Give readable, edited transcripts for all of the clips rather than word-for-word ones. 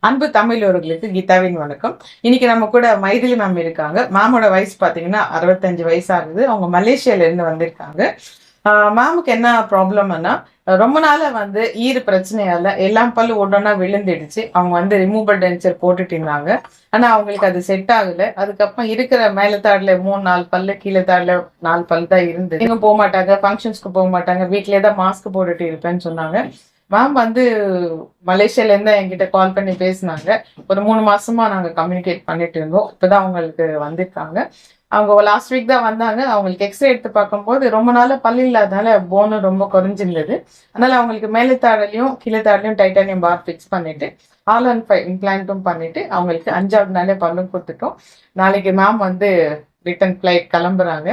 அன்பு தமிழர்களுக்கு கீதாவின் வணக்கம். இன்னைக்கு நம்ம கூட மைதிலி மேம் இருக்காங்க. மேமோட வயசு பார்த்தீங்கன்னா 65 வயசு ஆகுது. அவங்க மலேசியால இருந்து வந்திருக்காங்க. மேமுக்கு என்ன ப்ராப்ளம்னா, ரொம்ப நாளா ஈறு பிரச்சனையால எல்லாம் பல்லு ஒன்றொன்னா விழுந்துடுச்சு. அவங்க ரிமூவல் டென்ச்சர் போட்டுட்டு இருந்தாங்க. ஆனா அவங்களுக்கு அது செட் ஆகல. அதுக்கப்புறம் இருக்கிற மேல தாடுல 3-4 பல்லு, கீழே தாடுல 4 பல் தான் இருந்தது. எங்க போக மாட்டாங்க, ஃபங்க்ஷன்ஸ்க்கு போக மாட்டாங்க, வீட்லயே தான் மாஸ்க் போட்டுட்டு இருப்பேன்னு சொன்னாங்க. மேம் மலேசியால இருந்து என்கிட்ட கால் பண்ணி பேசினாங்க. ஒரு 3 மாசமா நாங்க கம்யூனிகேட் பண்ணிட்டு இருந்தோம். இப்பதான் அவங்களுக்கு வந்திருக்காங்க. அவங்க லாஸ்ட் வீக் தான் வந்தாங்க. அவங்களுக்கு எக்ஸ்ரே எடுத்து பார்க்கும்போது ரொம்ப நாளா பல்லு இல்லாதனால போனும் ரொம்ப குறைஞ்சிருந்தது. அதனால அவங்களுக்கு மேலே தாடலையும் கீழே தாடலையும் டைட்டானியம் பார் ஃபிக்ஸ் பண்ணிட்டு All-on-5 இம்ப்ளான்ட்டும் பண்ணிட்டு அவங்களுக்கு 5வது நாளே பல்லும் கொடுத்துட்டோம். நாளைக்கு மேம் ரிட்டர்ன் ஃபிளைட் கிளம்புறாங்க.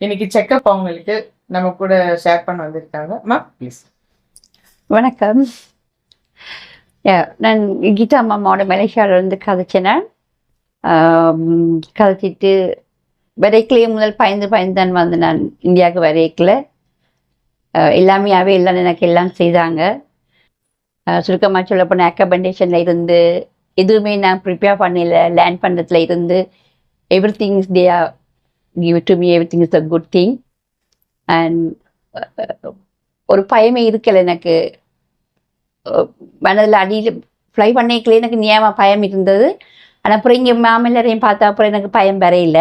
இன்னைக்கு செக்அப் அவங்களுக்கு நம்ம கூட ஷேர் பண்ண வந்திருக்காங்க. Ma'am please. வணக்கம். நான் கீதா அம்மாவோட மலேசியாவிலேருந்து கதைச்சினேன். கதைச்சிட்டு வரைக்கலையே முதல் பயந்து தான் நான் இந்தியாவுக்கு வரைக்கல. எல்லாமே எல்லாம் எனக்கு எல்லாம் செய்தாங்க. சுருக்கமாக சொல்ல போன அக்கமெண்டேஷனில் இருந்து எதுவுமே நான் ப்ரிப்பேர் பண்ணல. லேண்ட் பண்ணுறதுல இருந்து every thing is they are give to me. Every thing is a good thing. And ஒரு பயமே இருக்கலை எனக்கு. மனதில் அடியில் ஃப்ளை பண்ணிக்கலே எனக்கு நியமாக பயம் இருந்தது. ஆனால் அப்புறம் இங்கே மாமல்லரையும் பார்த்தா அப்புறம் எனக்கு பயம் வரையில.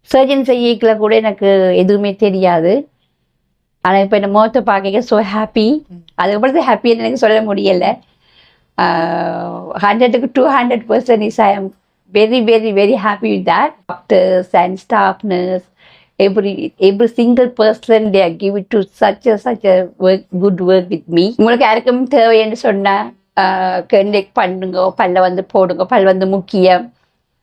சர்ஜன் செய்யல கூட எனக்கு எதுவுமே தெரியாது. ஆனால் இப்போ என்னை முகத்தை பார்க்க ஸோ ஹாப்பி. அதுக்கப்புறம் ஹாப்பின்னு எனக்கு சொல்ல முடியலை. 100க்கு 200% is I am very very very happy with that. Doctors and staff nurse, every single person they are give it to such a good work with me. உங்களுக்கு யாருக்கும் தேவைன்னு சொன்னால் கண்டெக்ட் பண்ணுங்க, பல்ல போடுங்க. பல் முக்கியம்.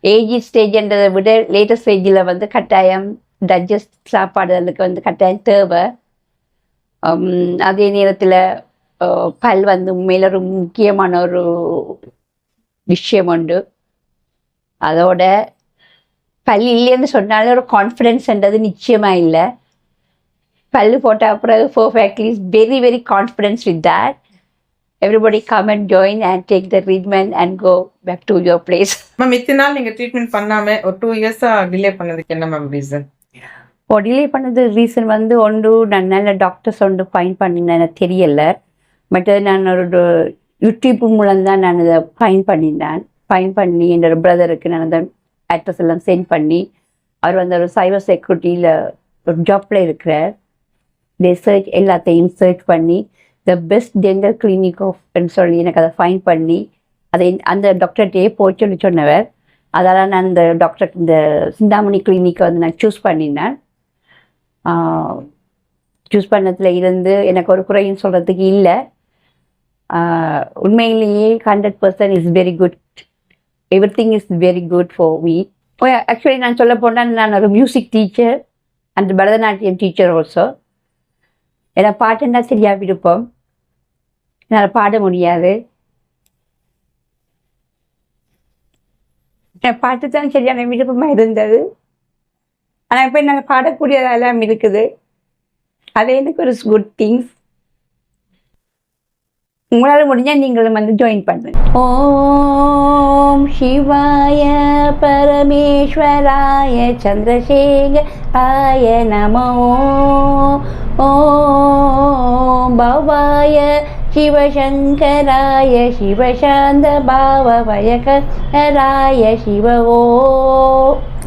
ஏஜ் ஸ்டேஜ்ன்றதை விட லேட்டஸ்ட் ஸ்டேஜில் கட்டாயம் டைஜஸ்ட் சாப்பாடுகளுக்கு கட்டாயம் தேவை. அதே நேரத்தில் பல் உண்மையில் ஒரு முக்கியமான ஒரு விஷயம் உண்டு. அதோட பல் இல்லைன்னு சொன்னாலும் ஒரு கான்ஃபிடென்ஸ்ன்றது நிச்சயமாக இல்லை. பல்லு போட்ட அப்புறம் perfectly is very very confidence with that. Everybody come and join and take the treatment and go back to your place. Ma'am இத்தனை நாள் நீங்கள் ட்ரீட்மெண்ட் பண்ணாமல் ஒரு 2 இயர்ஸாக டிலே பண்ணதுக்கு என்ன மேம் ரீசன்? டிலே பண்ணது ரீசன் ஒன்று நான் நல்ல டாக்டர்ஸ் ஃபைன் பண்ணினேன், எனக்கு தெரியலை. மற்றது நான் ஒரு யூடியூப் மூலம் தான் நான் அதை ஃபைன் பண்ணினேன். ஃபைன் பண்ணி என்னோட பிரதருக்கு நான் அந்த அட்ரஸ் எல்லாம் சென்ட் பண்ணி, அவர் ஒரு சைபர் செக்யூரிட்டியில் ஒரு ஜாப்பில் இருக்கிறார். சர்ச் எல்லாத்தையும் சர்ச் பண்ணி த பெஸ்ட் டென்டல் கிளினிக் ஆஃப்னு சொல்லி எனக்கு அதை ஃபைன் பண்ணி அதை அந்த டாக்டர்கிட்டே போய் சொன்னவர். அதெல்லாம் நான் இந்த டாக்டர் இந்த சிந்தாமணி கிளினிக்கை நான் சூஸ் பண்ணினேன். சூஸ் பண்ணதில் இருந்து எனக்கு ஒரு குறைன்னு சொல்கிறதுக்கு இல்லை. உண்மையிலேயே 100% is very good. Everything is very good for me. Actually நான் சொல்ல போனால் நான் ஒரு music teacher and Bharatanatyam teacher also. ஏன்னா பாட்டுன்னா சரியாக விருப்பம், என்னால் பாட முடியாது. என் பாட்டு தான் சரியான விருப்பமாக இருந்தது. ஆனால் இப்போ என்னால் பாடக்கூடியதெல்லாம் இருக்குது. அது எனக்கு ஒரு குட் திங்ஸ். உங்களால் முடிஞ்சால் நீங்களும் ஜாயின் பண்ணுங்க. ஓம் சிவாய பரமேஸ்வராய சந்திரசேகராய நமோ. ஓம் பவாய சிவசங்கராய சிவசாந்த பாவ பயகராய சிவ. ஓ